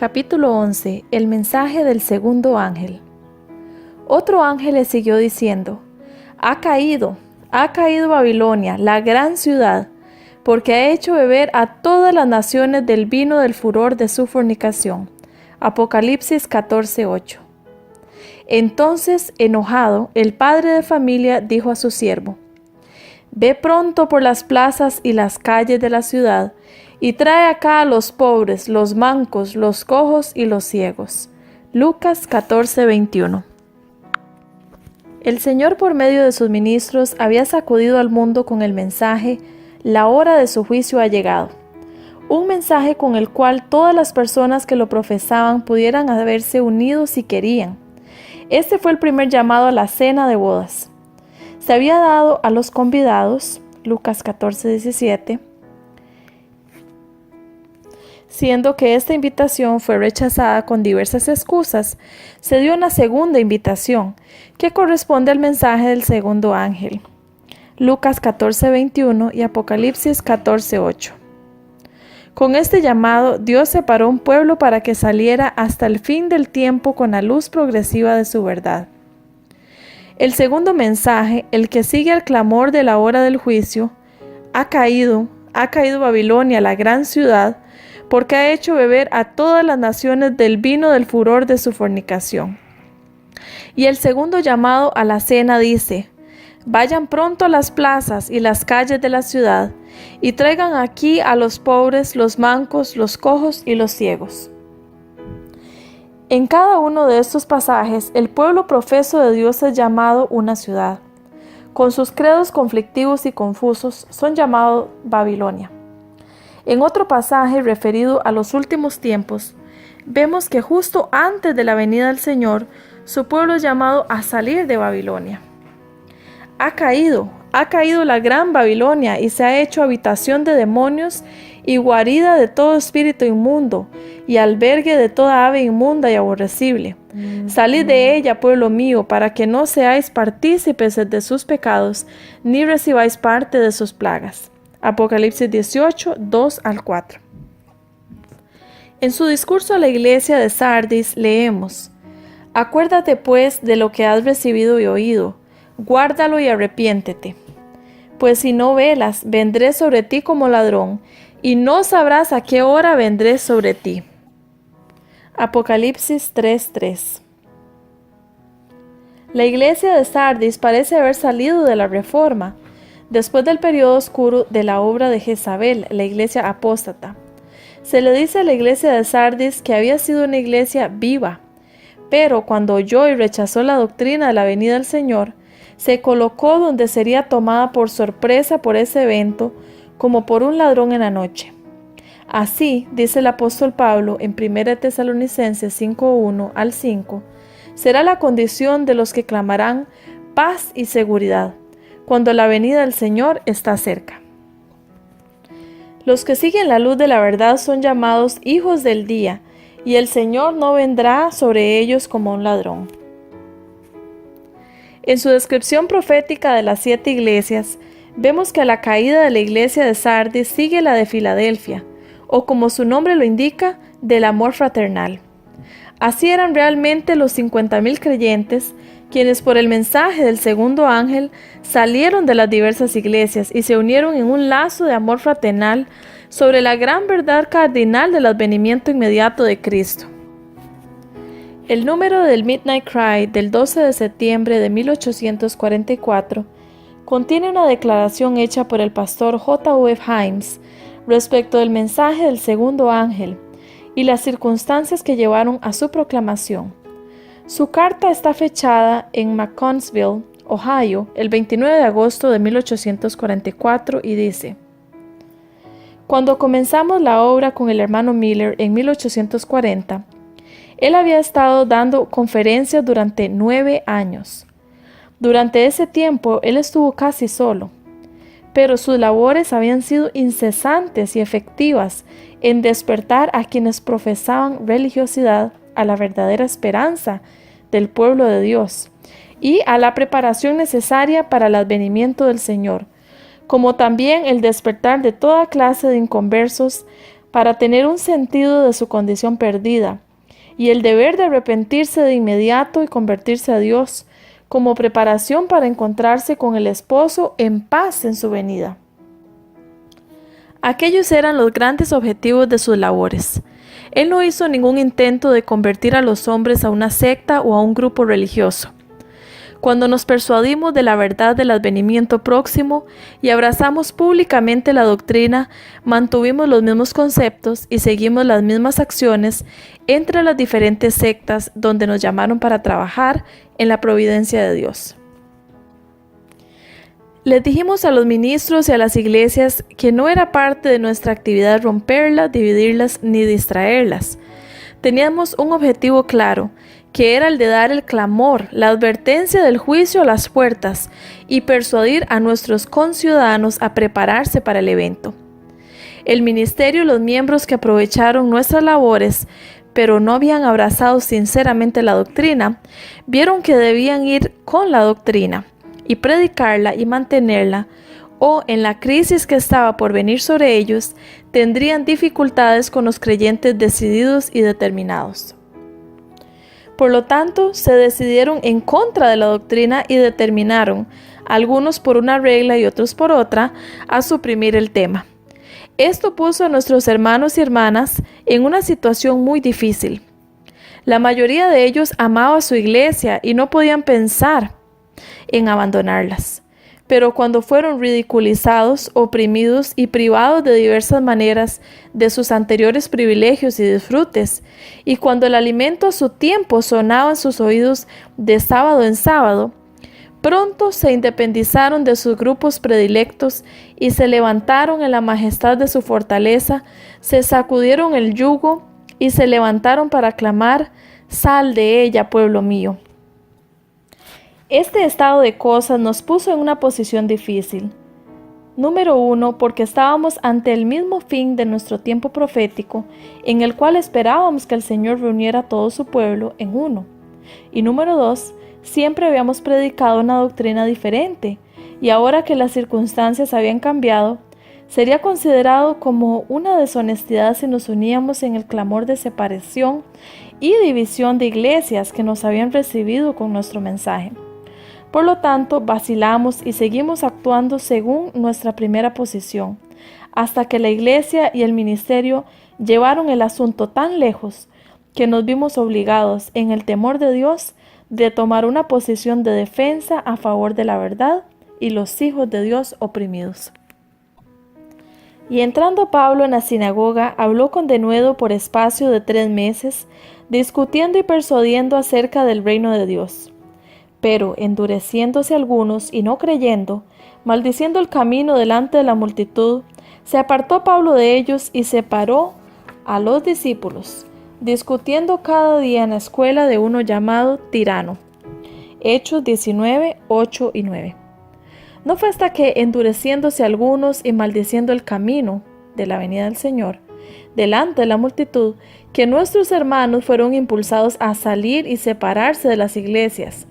Capítulo 11. El mensaje del segundo ángel. Otro ángel le siguió diciendo: ha caído Babilonia, la gran ciudad, porque ha hecho beber a todas las naciones del vino del furor de su fornicación. Apocalipsis 14:8. Entonces, enojado, el padre de familia dijo a su siervo: ve pronto por las plazas y las calles de la ciudad, y trae acá a los pobres, los mancos, los cojos y los ciegos. Lucas 14:21. El Señor, por medio de sus ministros, había sacudido al mundo con el mensaje: la hora de su juicio ha llegado. Un mensaje con el cual todas las personas que lo profesaban pudieran haberse unido si querían. Este fue el primer llamado a la cena de bodas. Se había dado a los convidados, Lucas 14:17, siendo que esta invitación fue rechazada con diversas excusas. Se dio una segunda invitación, que corresponde al mensaje del segundo ángel, Lucas 14:21 y Apocalipsis 14:8. Con este llamado, Dios separó un pueblo para que saliera hasta el fin del tiempo con la luz progresiva de su verdad. El segundo mensaje, el que sigue al clamor de la hora del juicio: ha caído Babilonia, la gran ciudad, porque ha hecho beber a todas las naciones del vino del furor de su fornicación. Y el segundo llamado a la cena dice: vayan pronto a las plazas y las calles de la ciudad, y traigan aquí a los pobres, los mancos, los cojos y los ciegos. En cada uno de estos pasajes, el pueblo profeso de Dios es llamado una ciudad. Con sus credos conflictivos y confusos, son llamados Babilonia. En otro pasaje referido a los últimos tiempos, vemos que justo antes de la venida del Señor, su pueblo es llamado a salir de Babilonia. Ha caído la gran Babilonia y se ha hecho habitación de demonios y guarida de todo espíritu inmundo y albergue de toda ave inmunda y aborrecible. Salid de ella, pueblo mío, para que no seáis partícipes de sus pecados, ni recibáis parte de sus plagas. Apocalipsis 18, 2-4. En su discurso a la iglesia de Sardis leemos: acuérdate pues de lo que has recibido y oído, guárdalo y arrepiéntete. Pues si no velas, vendré sobre ti como ladrón, y no sabrás a qué hora vendré sobre ti. Apocalipsis 3:3. La iglesia de Sardis parece haber salido de la Reforma, después del periodo oscuro de la obra de Jezabel, la iglesia apóstata. Se le dice a la iglesia de Sardis que había sido una iglesia viva, pero cuando oyó y rechazó la doctrina de la venida del Señor, se colocó donde sería tomada por sorpresa por ese evento, como por un ladrón en la noche. Así, dice el apóstol Pablo en 1 Tesalonicenses 5:1-5, será la condición de los que clamarán paz y seguridad, cuando la venida del Señor está cerca. Los que siguen la luz de la verdad son llamados hijos del día, y el Señor no vendrá sobre ellos como un ladrón. En su descripción profética de las 7 iglesias, vemos que a la caída de la iglesia de Sardis sigue la de Filadelfia, o como su nombre lo indica, del amor fraternal. Así eran realmente los 50,000 creyentes, quienes por el mensaje del segundo ángel salieron de las diversas iglesias y se unieron en un lazo de amor fraternal sobre la gran verdad cardinal del advenimiento inmediato de Cristo. El número del Midnight Cry del 12 de septiembre de 1844 contiene una declaración hecha por el pastor J.U.F. Himes respecto del mensaje del segundo ángel y las circunstancias que llevaron a su proclamación. Su carta está fechada en McConnelsville, Ohio, el 29 de agosto de 1844 y dice: cuando comenzamos la obra con el hermano Miller en 1840, él había estado dando conferencias durante 9 años. Durante ese tiempo, él estuvo casi solo, pero sus labores habían sido incesantes y efectivas en despertar a quienes profesaban religiosidad a la verdadera esperanza del pueblo de Dios y a la preparación necesaria para el advenimiento del Señor, como también el despertar de toda clase de inconversos para tener un sentido de su condición perdida y el deber de arrepentirse de inmediato y convertirse a Dios como preparación para encontrarse con el esposo en paz en su venida. Aquellos eran los grandes objetivos de sus labores. Él no hizo ningún intento de convertir a los hombres a una secta o a un grupo religioso. Cuando nos persuadimos de la verdad del advenimiento próximo y abrazamos públicamente la doctrina, mantuvimos los mismos conceptos y seguimos las mismas acciones entre las diferentes sectas donde nos llamaron para trabajar en la providencia de Dios. Les dijimos a los ministros y a las iglesias que no era parte de nuestra actividad romperlas, dividirlas ni distraerlas. Teníamos un objetivo claro, que era el de dar el clamor, la advertencia del juicio a las puertas y persuadir a nuestros conciudadanos a prepararse para el evento. El ministerio y los miembros que aprovecharon nuestras labores, pero no habían abrazado sinceramente la doctrina, vieron que debían ir con la doctrina y predicarla y mantenerla, o en la crisis que estaba por venir sobre ellos, tendrían dificultades con los creyentes decididos y determinados. Por lo tanto, se decidieron en contra de la doctrina y determinaron, algunos por una regla y otros por otra, a suprimir el tema. Esto puso a nuestros hermanos y hermanas en una situación muy difícil. La mayoría de ellos amaba su iglesia y no podían pensar en abandonarlas. Pero cuando fueron ridiculizados, oprimidos y privados de diversas maneras de sus anteriores privilegios y disfrutes, y cuando el alimento a su tiempo sonaba en sus oídos de sábado en sábado, pronto se independizaron de sus grupos predilectos y se levantaron en la majestad de su fortaleza, se sacudieron el yugo y se levantaron para clamar: «Sal de ella, pueblo mío». Este estado de cosas nos puso en una posición difícil. Número 1, porque estábamos ante el mismo fin de nuestro tiempo profético, en el cual esperábamos que el Señor reuniera a todo su pueblo en uno. Y número 2, siempre habíamos predicado una doctrina diferente, y ahora que las circunstancias habían cambiado, sería considerado como una deshonestidad si nos uníamos en el clamor de separación y división de iglesias que nos habían recibido con nuestro mensaje. Por lo tanto, vacilamos y seguimos actuando según nuestra primera posición, hasta que la iglesia y el ministerio llevaron el asunto tan lejos que nos vimos obligados, en el temor de Dios, de tomar una posición de defensa a favor de la verdad y los hijos de Dios oprimidos. Y entrando Pablo en la sinagoga, habló con denuedo por espacio de 3 meses, discutiendo y persuadiendo acerca del reino de Dios. Pero, endureciéndose algunos y no creyendo, maldiciendo el camino delante de la multitud, se apartó Pablo de ellos y separó a los discípulos, discutiendo cada día en la escuela de uno llamado Tirano. Hechos 19, 8 y 9. No fue hasta que, endureciéndose algunos y maldiciendo el camino de la venida del Señor, delante de la multitud, que nuestros hermanos fueron impulsados a salir y separarse de las iglesias.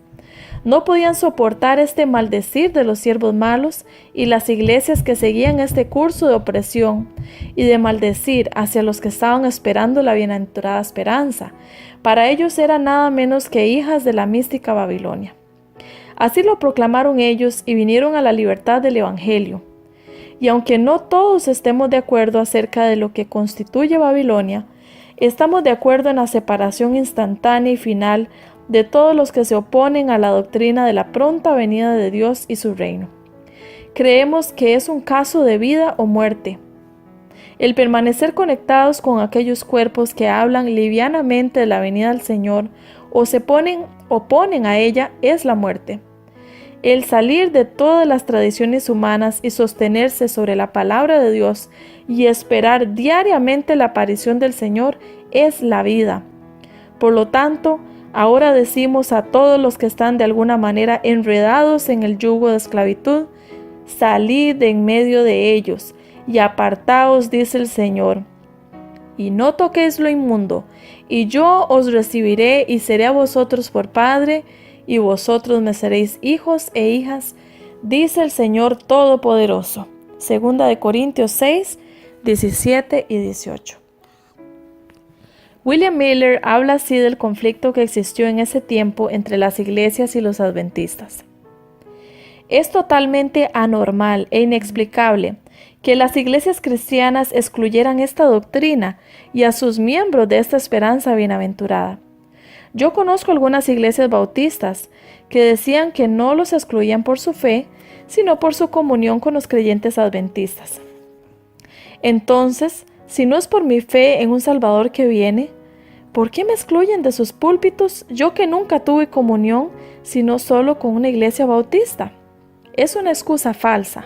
No podían soportar este maldecir de los siervos malos y las iglesias que seguían este curso de opresión y de maldecir hacia los que estaban esperando la bienaventurada esperanza. Para ellos eran nada menos que hijas de la mística Babilonia. Así lo proclamaron ellos y vinieron a la libertad del Evangelio. Y aunque no todos estemos de acuerdo acerca de lo que constituye Babilonia, estamos de acuerdo en la separación instantánea y final de todos los que se oponen a la doctrina de la pronta venida de Dios y su reino. Creemos que es un caso de vida o muerte. El permanecer conectados con aquellos cuerpos que hablan livianamente de la venida del Señor o se oponen a ella es la muerte. El salir de todas las tradiciones humanas y sostenerse sobre la palabra de Dios y esperar diariamente la aparición del Señor es la vida. Por lo tanto, ahora decimos a todos los que están de alguna manera enredados en el yugo de esclavitud: salid de en medio de ellos y apartaos, dice el Señor, y no toquéis lo inmundo, y yo os recibiré y seré a vosotros por Padre, y vosotros me seréis hijos e hijas, dice el Señor Todopoderoso. 2 Corintios 6, 17 y 18. William Miller habla así del conflicto que existió en ese tiempo entre las iglesias y los adventistas. Es totalmente anormal e inexplicable que las iglesias cristianas excluyeran esta doctrina y a sus miembros de esta esperanza bienaventurada. Yo conozco algunas iglesias bautistas que decían que no los excluían por su fe, sino por su comunión con los creyentes adventistas. Entonces, si no es por mi fe en un Salvador que viene, ¿por qué me excluyen de sus púlpitos yo que nunca tuve comunión, sino solo con una iglesia bautista? Es una excusa falsa.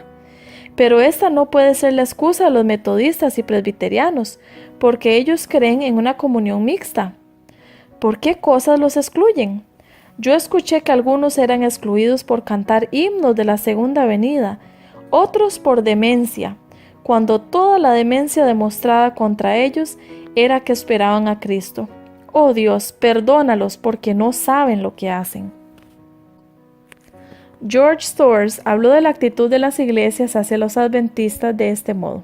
Pero esta no puede ser la excusa de los metodistas y presbiterianos, porque ellos creen en una comunión mixta. ¿Por qué cosas los excluyen? Yo escuché que algunos eran excluidos por cantar himnos de la segunda venida, otros por demencia, cuando toda la demencia demostrada contra ellos era que esperaban a Cristo. Oh Dios, perdónalos porque no saben lo que hacen. George Storrs habló de la actitud de las iglesias hacia los adventistas de este modo.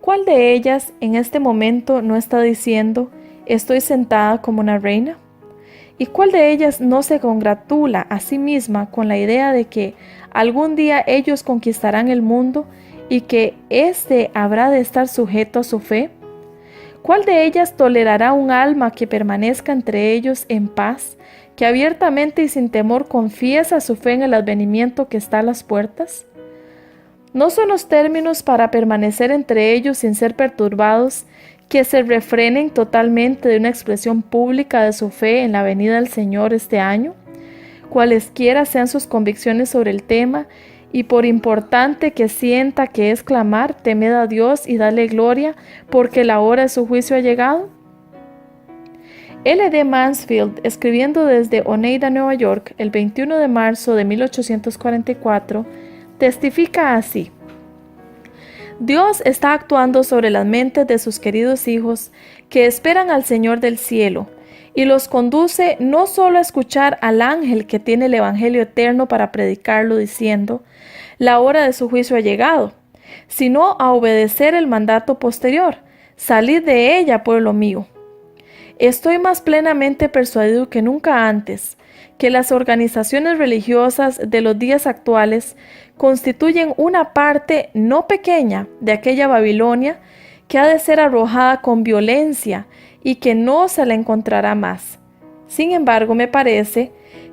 ¿Cuál de ellas en este momento no está diciendo, estoy sentada como una reina? ¿Y cuál de ellas no se congratula a sí misma con la idea de que algún día ellos conquistarán el mundo y que éste habrá de estar sujeto a su fe? ¿Cuál de ellas tolerará un alma que permanezca entre ellos en paz, que abiertamente y sin temor confiesa su fe en el advenimiento que está a las puertas? ¿No son los términos para permanecer entre ellos sin ser perturbados que se refrenen totalmente de una expresión pública de su fe en la venida del Señor este año? Cualesquiera sean sus convicciones sobre el tema, y por importante que sienta que es clamar, temed a Dios y dale gloria, porque la hora de su juicio ha llegado. L.D. Mansfield, escribiendo desde Oneida, Nueva York, el 21 de marzo de 1844, testifica así: Dios está actuando sobre las mentes de sus queridos hijos que esperan al Señor del cielo, y los conduce no solo a escuchar al ángel que tiene el Evangelio eterno para predicarlo diciendo, la hora de su juicio ha llegado, sino a obedecer el mandato posterior, salid de ella, pueblo mío. Estoy más plenamente persuadido que nunca antes que las organizaciones religiosas de los días actuales constituyen una parte no pequeña de aquella Babilonia que ha de ser arrojada con violencia y que no se la encontrará más. Sin embargo, me parece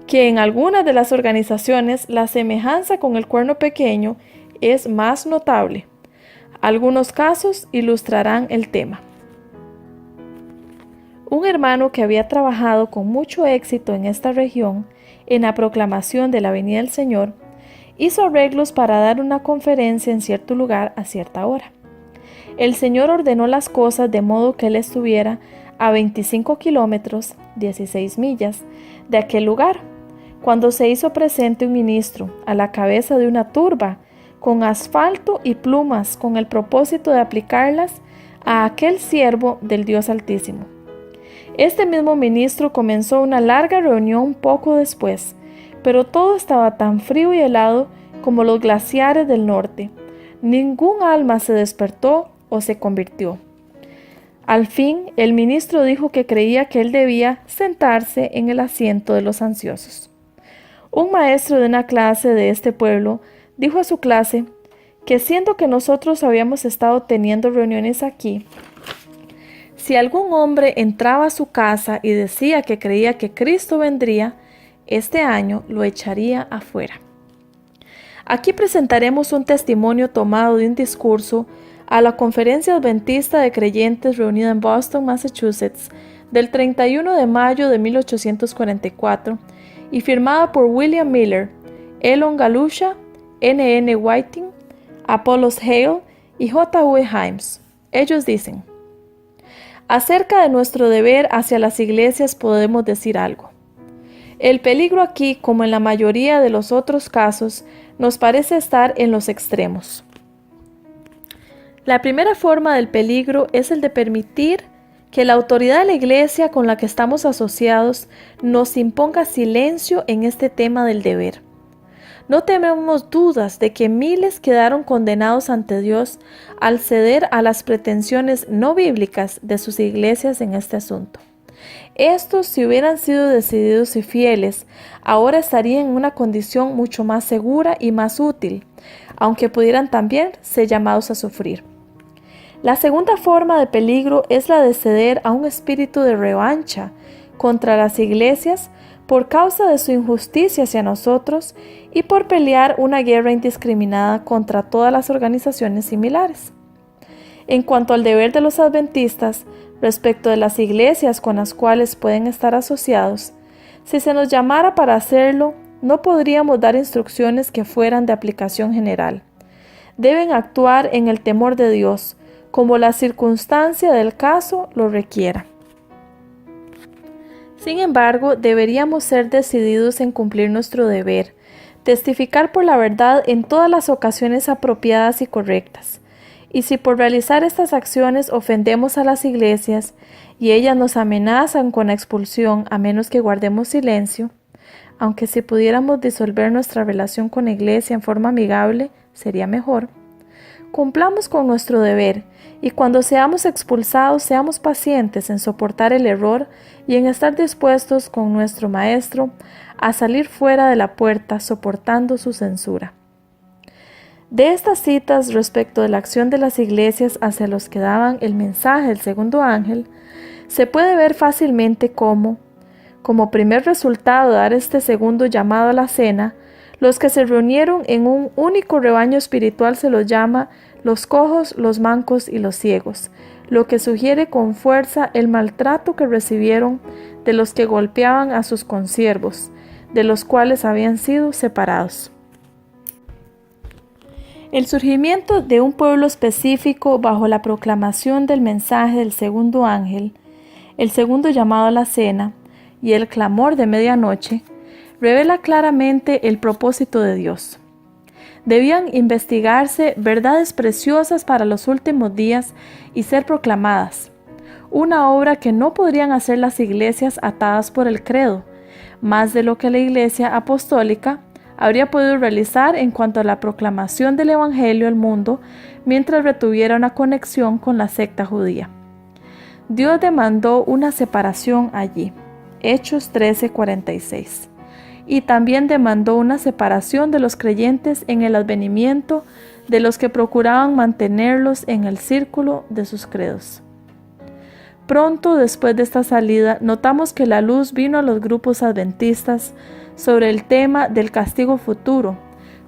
que en algunas de las organizaciones la semejanza con el cuerno pequeño es más notable. Algunos casos ilustrarán el tema. Un hermano que había trabajado con mucho éxito en esta región en la proclamación de la venida del Señor, hizo arreglos para dar una conferencia en cierto lugar a cierta hora. El Señor ordenó las cosas de modo que él estuviera a 25 kilómetros, 16 millas, de aquel lugar, cuando se hizo presente un ministro a la cabeza de una turba con asfalto y plumas con el propósito de aplicarlas a aquel siervo del Dios Altísimo. Este mismo ministro comenzó una larga reunión poco después, pero todo estaba tan frío y helado como los glaciares del norte. Ningún alma se despertó o se convirtió. Al fin, el ministro dijo que creía que él debía sentarse en el asiento de los ansiosos. Un maestro de una clase de este pueblo dijo a su clase que siendo que nosotros habíamos estado teniendo reuniones aquí, si algún hombre entraba a su casa y decía que creía que Cristo vendría, este año lo echaría afuera. Aquí presentaremos un testimonio tomado de un discurso a la Conferencia Adventista de Creyentes reunida en Boston, Massachusetts, del 31 de mayo de 1844, y firmada por William Miller, Elon Galusha, N. Whiting, Apollos Hale y J. V. Himes. Ellos dicen: acerca de nuestro deber hacia las iglesias podemos decir algo. El peligro aquí, como en la mayoría de los otros casos, nos parece estar en los extremos. La primera forma del peligro es el de permitir que la autoridad de la iglesia con la que estamos asociados nos imponga silencio en este tema del deber. No tenemos dudas de que miles quedaron condenados ante Dios al ceder a las pretensiones no bíblicas de sus iglesias en este asunto. Estos, si hubieran sido decididos y fieles, ahora estarían en una condición mucho más segura y más útil, aunque pudieran también ser llamados a sufrir. La segunda forma de peligro es la de ceder a un espíritu de revancha contra las iglesias por causa de su injusticia hacia nosotros y por pelear una guerra indiscriminada contra todas las organizaciones similares. En cuanto al deber de los adventistas respecto de las iglesias con las cuales pueden estar asociados, si se nos llamara para hacerlo, no podríamos dar instrucciones que fueran de aplicación general. Deben actuar en el temor de Dios, como la circunstancia del caso lo requiera. Sin embargo, deberíamos ser decididos en cumplir nuestro deber, testificar por la verdad en todas las ocasiones apropiadas y correctas. Y si por realizar estas acciones ofendemos a las iglesias y ellas nos amenazan con la expulsión a menos que guardemos silencio, aunque si pudiéramos disolver nuestra relación con la iglesia en forma amigable, sería mejor. Cumplamos con nuestro deber y cuando seamos expulsados seamos pacientes en soportar el error y en estar dispuestos con nuestro Maestro a salir fuera de la puerta soportando su censura. De estas citas respecto de la acción de las iglesias hacia los que daban el mensaje del segundo ángel, se puede ver fácilmente cómo, como primer resultado de dar este segundo llamado a la cena, los que se reunieron en un único rebaño espiritual se los llama los cojos, los mancos y los ciegos, lo que sugiere con fuerza el maltrato que recibieron de los que golpeaban a sus consiervos, de los cuales habían sido separados. El surgimiento de un pueblo específico bajo la proclamación del mensaje del segundo ángel, el segundo llamado a la cena y el clamor de medianoche, revela claramente el propósito de Dios. Debían investigarse verdades preciosas para los últimos días y ser proclamadas, una obra que no podrían hacer las iglesias atadas por el credo, más de lo que la Iglesia apostólica habría podido realizar en cuanto a la proclamación del Evangelio al mundo mientras retuviera una conexión con la secta judía. Dios demandó una separación allí, Hechos 13:46, y también demandó una separación de los creyentes en el advenimiento de los que procuraban mantenerlos en el círculo de sus credos. Pronto después de esta salida, notamos que la luz vino a los grupos adventistas sobre el tema del castigo futuro,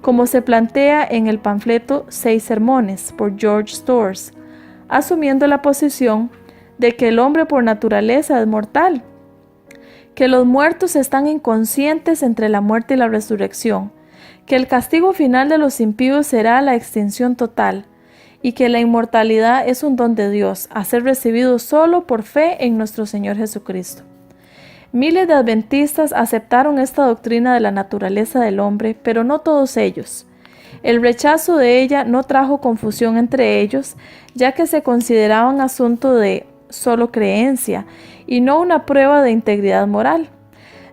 como se plantea en el panfleto 6 sermones por George Storrs, asumiendo la posición de que el hombre por naturaleza es mortal, que los muertos están inconscientes entre la muerte y la resurrección, que el castigo final de los impíos será la extinción total, y que la inmortalidad es un don de Dios, a ser recibido solo por fe en nuestro Señor Jesucristo. Miles de adventistas aceptaron esta doctrina de la naturaleza del hombre, pero no todos ellos. El rechazo de ella no trajo confusión entre ellos, ya que se consideraban asunto de solo creencia y no una prueba de integridad moral.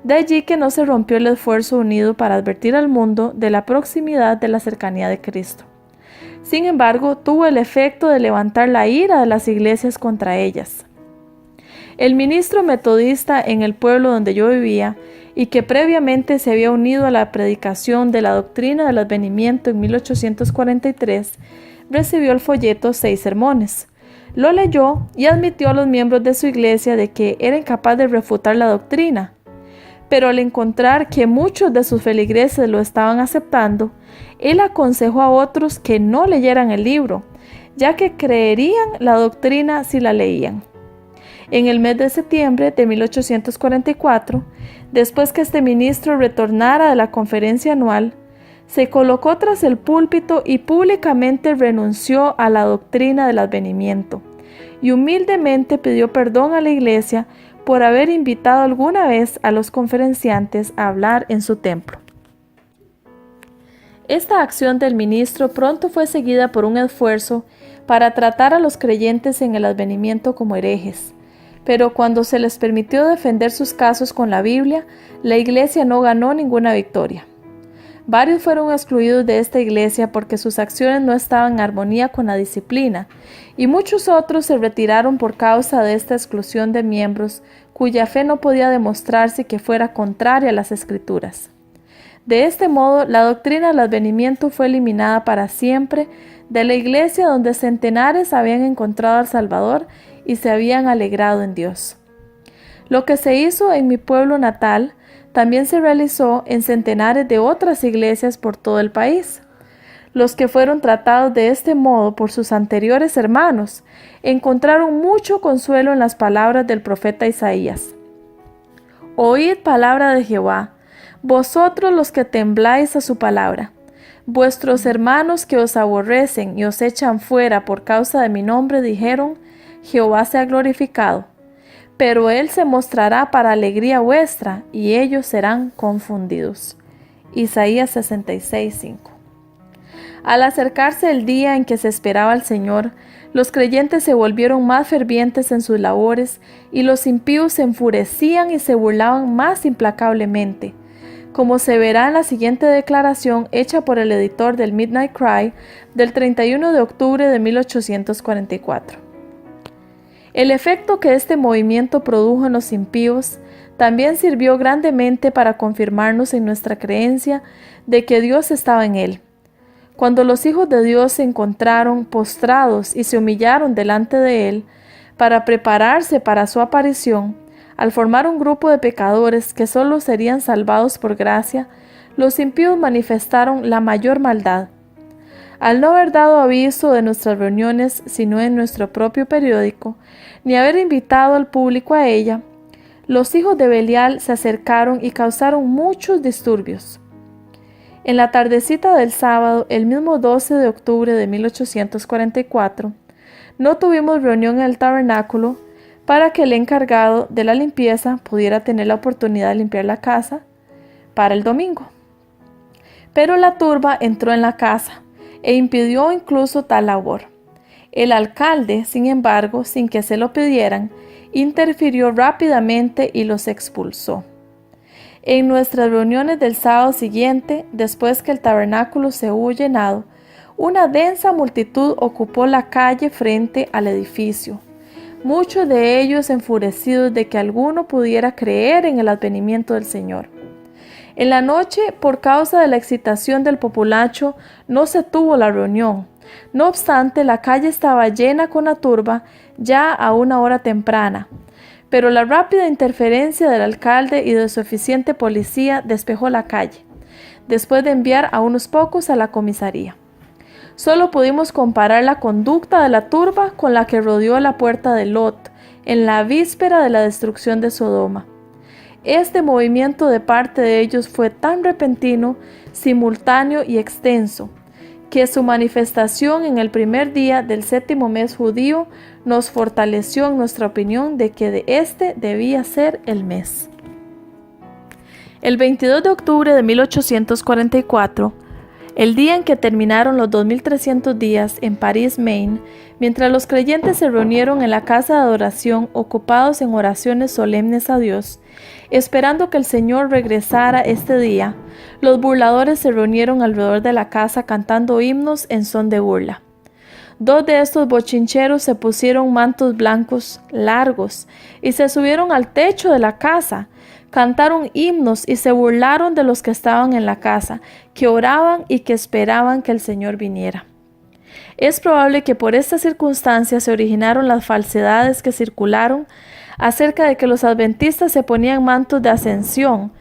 De allí que no se rompió el esfuerzo unido para advertir al mundo de la proximidad de la cercanía de Cristo. Sin embargo, tuvo el efecto de levantar la ira de las iglesias contra ellas. El ministro metodista en el pueblo donde yo vivía y que previamente se había unido a la predicación de la doctrina del advenimiento en 1843, recibió el folleto 6 sermones. Lo leyó y admitió a los miembros de su iglesia de que era incapaz de refutar la doctrina. Pero al encontrar que muchos de sus feligreses lo estaban aceptando, él aconsejó a otros que no leyeran el libro, ya que creerían la doctrina si la leían. En el mes de septiembre de 1844, después que este ministro retornara de la conferencia anual, se colocó tras el púlpito y públicamente renunció a la doctrina del advenimiento, y humildemente pidió perdón a la iglesia por haber invitado alguna vez a los conferenciantes a hablar en su templo. Esta acción del ministro pronto fue seguida por un esfuerzo para tratar a los creyentes en el advenimiento como herejes. Pero cuando se les permitió defender sus casos con la Biblia, la iglesia no ganó ninguna victoria. Varios fueron excluidos de esta iglesia porque sus acciones no estaban en armonía con la disciplina, y muchos otros se retiraron por causa de esta exclusión de miembros cuya fe no podía demostrarse que fuera contraria a las Escrituras. De este modo, la doctrina del advenimiento fue eliminada para siempre de la iglesia donde centenares habían encontrado al Salvador y se habían alegrado en Dios. Lo que se hizo en mi pueblo natal también se realizó en centenares de otras iglesias por todo el país. Los que fueron tratados de este modo por sus anteriores hermanos encontraron mucho consuelo en las palabras del profeta Isaías. Oíd palabra de Jehová, vosotros los que tembláis a su palabra. Vuestros hermanos que os aborrecen y os echan fuera por causa de mi nombre dijeron, Jehová sea glorificado. Pero él se mostrará para alegría vuestra, y ellos serán confundidos. Isaías 66:5. Al acercarse el día en que se esperaba al Señor, los creyentes se volvieron más fervientes en sus labores, y los impíos se enfurecían y se burlaban más implacablemente, como se verá en la siguiente declaración hecha por el editor del Midnight Cry del 31 de octubre de 1844. El efecto que este movimiento produjo en los impíos también sirvió grandemente para confirmarnos en nuestra creencia de que Dios estaba en él. Cuando los hijos de Dios se encontraron postrados y se humillaron delante de él para prepararse para su aparición, al formar un grupo de pecadores que solo serían salvados por gracia, los impíos manifestaron la mayor maldad. Al no haber dado aviso de nuestras reuniones sino en nuestro propio periódico, ni haber invitado al público a ella, los hijos de Belial se acercaron y causaron muchos disturbios. En la tardecita del sábado, el mismo 12 de octubre de 1844, no tuvimos reunión en el tabernáculo para que el encargado de la limpieza pudiera tener la oportunidad de limpiar la casa para el domingo. Pero la turba entró en la casa e impidió incluso tal labor. El alcalde, sin embargo, sin que se lo pidieran, interfirió rápidamente y los expulsó. En nuestras reuniones del sábado siguiente, después que el tabernáculo se hubo llenado, una densa multitud ocupó la calle frente al edificio, muchos de ellos enfurecidos de que alguno pudiera creer en el advenimiento del Señor. En la noche, por causa de la excitación del populacho, no se tuvo la reunión. No obstante, la calle estaba llena con la turba ya a una hora temprana, pero la rápida interferencia del alcalde y de su eficiente policía despejó la calle, después de enviar a unos pocos a la comisaría. Solo pudimos comparar la conducta de la turba con la que rodeó la puerta de Lot en la víspera de la destrucción de Sodoma. Este movimiento de parte de ellos fue tan repentino, simultáneo y extenso, que su manifestación en el primer día del 7º mes judío nos fortaleció en nuestra opinión de que este debía ser el mes. El 22 de octubre de 1844, el día en que terminaron los 2300 días en París, Maine, mientras los creyentes se reunieron en la casa de adoración ocupados en oraciones solemnes a Dios, esperando que el Señor regresara este día, los burladores se reunieron alrededor de la casa cantando himnos en son de burla. Dos de estos bochincheros se pusieron mantos blancos largos y se subieron al techo de la casa, cantaron himnos y se burlaron de los que estaban en la casa, que oraban y que esperaban que el Señor viniera. Es probable que por esta circunstancia se originaron las falsedades que circularon acerca de que los adventistas se ponían mantos de ascensión,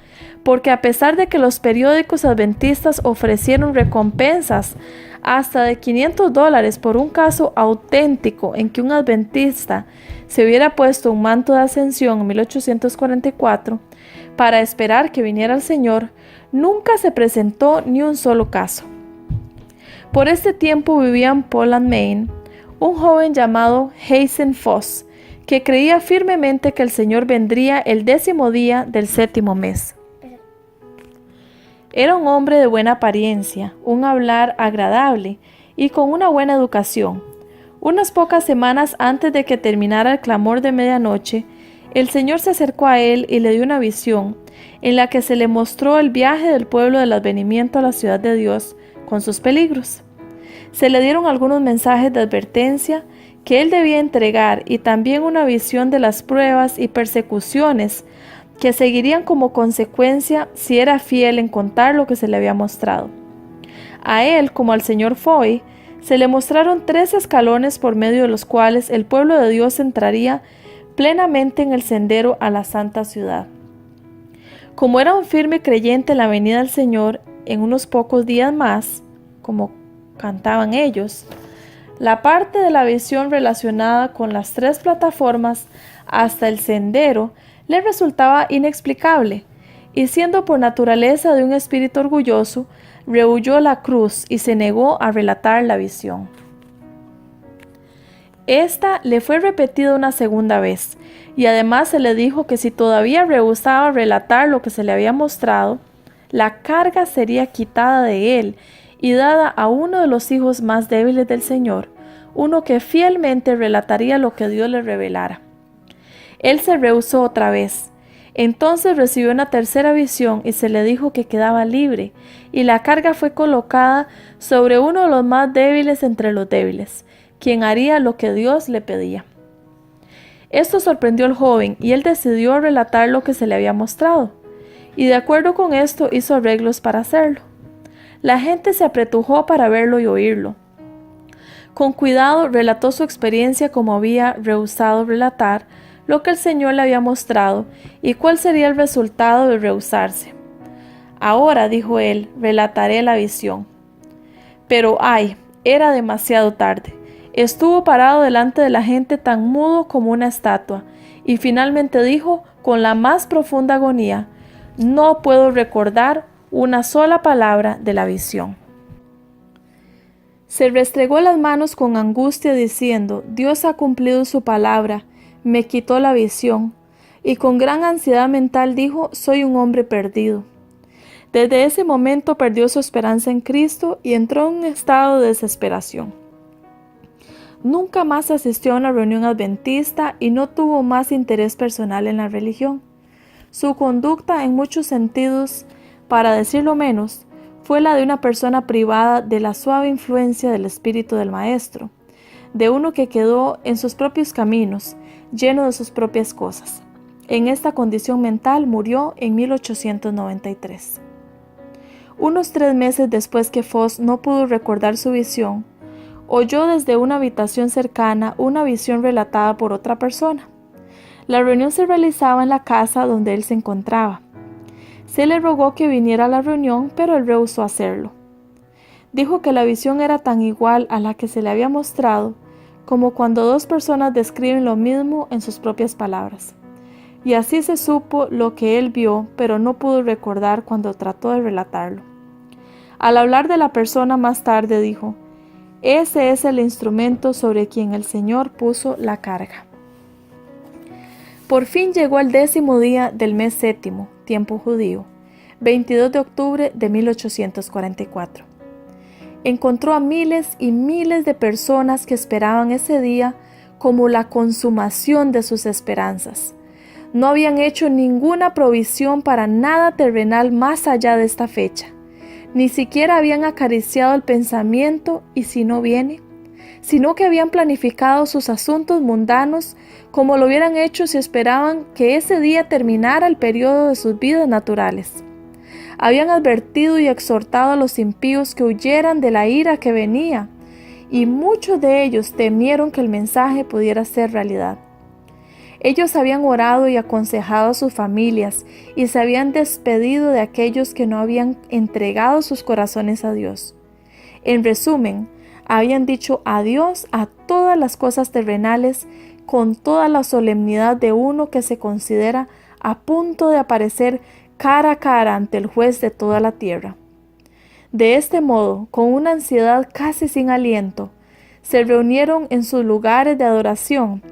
porque a pesar de que los periódicos adventistas ofrecieron recompensas hasta de $500 por un caso auténtico en que un adventista se hubiera puesto un manto de ascensión en 1844 para esperar que viniera el Señor, nunca se presentó ni un solo caso. Por este tiempo vivía en Portland, Maine, un joven llamado Hazen Foss, que creía firmemente que el Señor vendría el 10º día del 7º mes. Era un hombre de buena apariencia, un hablar agradable y con una buena educación. Unas pocas semanas antes de que terminara el clamor de medianoche, El Señor se acercó a él y le dio una visión, en la que se le mostró el viaje del pueblo del advenimiento a la ciudad de Dios, con sus peligros. Se le dieron algunos mensajes de advertencia que él debía entregar y también una visión de las pruebas y persecuciones que seguirían como consecuencia si era fiel en contar lo que se le había mostrado. A él, como al señor Foy, se le mostraron 3 escalones por medio de los cuales el pueblo de Dios entraría plenamente en el sendero a la santa ciudad. Como era un firme creyente en la venida del Señor en unos pocos días más, como cantaban ellos, la parte de la visión relacionada con las 3 plataformas hasta el sendero le resultaba inexplicable, y siendo por naturaleza de un espíritu orgulloso, rehuyó la cruz y se negó a relatar la visión. Esta le fue repetida una segunda vez, y además se le dijo que si todavía rehusaba relatar lo que se le había mostrado, la carga sería quitada de él y dada a uno de los hijos más débiles del Señor, uno que fielmente relataría lo que Dios le revelara. Él se rehusó otra vez. Entonces recibió una tercera visión y se le dijo que quedaba libre, y la carga fue colocada sobre uno de los más débiles entre los débiles, quien haría lo que Dios le pedía. Esto sorprendió al joven y él decidió relatar lo que se le había mostrado, y de acuerdo con esto hizo arreglos para hacerlo. La gente se apretujó para verlo y oírlo. Con cuidado relató su experiencia como había rehusado relatar lo que el Señor le había mostrado y cuál sería el resultado de rehusarse. Ahora, dijo él, relataré la visión. Pero ay, era demasiado tarde. Estuvo parado delante de la gente tan mudo como una estatua, y finalmente dijo con la más profunda agonía: no puedo recordar una sola palabra de la visión. Se restregó las manos con angustia diciendo: Dios ha cumplido su palabra, me quitó la visión, y con gran ansiedad mental dijo: soy un hombre perdido. Desde ese momento perdió su esperanza en Cristo y entró en un estado de desesperación. Nunca más asistió a una reunión adventista y no tuvo más interés personal en la religión. Su conducta, en muchos sentidos, para decirlo menos, fue la de una persona privada de la suave influencia del espíritu del Maestro, de uno que quedó en sus propios caminos, lleno de sus propias cosas. En esta condición mental murió en 1893. Unos 3 meses después que Foss no pudo recordar su visión, oyó desde una habitación cercana una visión relatada por otra persona. La reunión se realizaba en la casa donde él se encontraba. Se le rogó que viniera a la reunión, pero él rehusó hacerlo. Dijo que la visión era tan igual a la que se le había mostrado como cuando 2 personas describen lo mismo en sus propias palabras. Y así se supo lo que él vio, pero no pudo recordar cuando trató de relatarlo. Al hablar de la persona más tarde dijo: ese es el instrumento sobre quien el Señor puso la carga. Por fin llegó el 10º día del mes 7º, tiempo judío, 22 de octubre de 1844. Encontró a miles y miles de personas que esperaban ese día como la consumación de sus esperanzas. No habían hecho ninguna provisión para nada terrenal más allá de esta fecha. Ni siquiera habían acariciado el pensamiento «¿y si no viene?», sino que habían planificado sus asuntos mundanos como lo hubieran hecho si esperaban que ese día terminara el periodo de sus vidas naturales. Habían advertido y exhortado a los impíos que huyeran de la ira que venía, y muchos de ellos temieron que el mensaje pudiera ser realidad. Ellos habían orado y aconsejado a sus familias y se habían despedido de aquellos que no habían entregado sus corazones a Dios. En resumen, habían dicho adiós a todas las cosas terrenales con toda la solemnidad de uno que se considera a punto de aparecer cara a cara ante el juez de toda la tierra. De este modo, con una ansiedad casi sin aliento, se reunieron en sus lugares de adoración,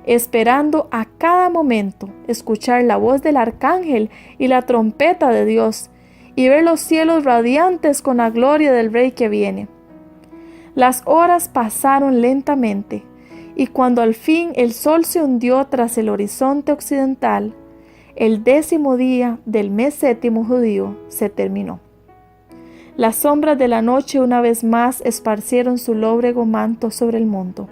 esperando a cada momento escuchar la voz del arcángel y la trompeta de Dios, y ver los cielos radiantes con la gloria del Rey que viene. Las horas pasaron lentamente, Y cuando al fin el sol se hundió tras el horizonte occidental, el 10º día del mes 7º judío se terminó. Las sombras de la noche una vez más esparcieron su lóbrego manto sobre el mundo,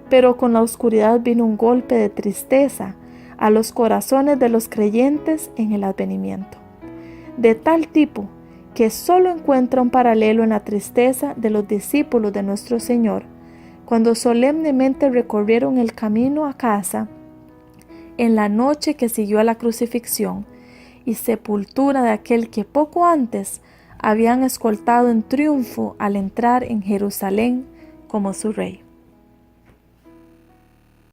pero con la oscuridad vino un golpe de tristeza a los corazones de los creyentes en el advenimiento, de tal tipo que solo encuentra un paralelo en la tristeza de los discípulos de nuestro Señor, cuando solemnemente recorrieron el camino a casa en la noche que siguió a la crucifixión y sepultura de aquel que poco antes habían escoltado en triunfo al entrar en Jerusalén como su rey.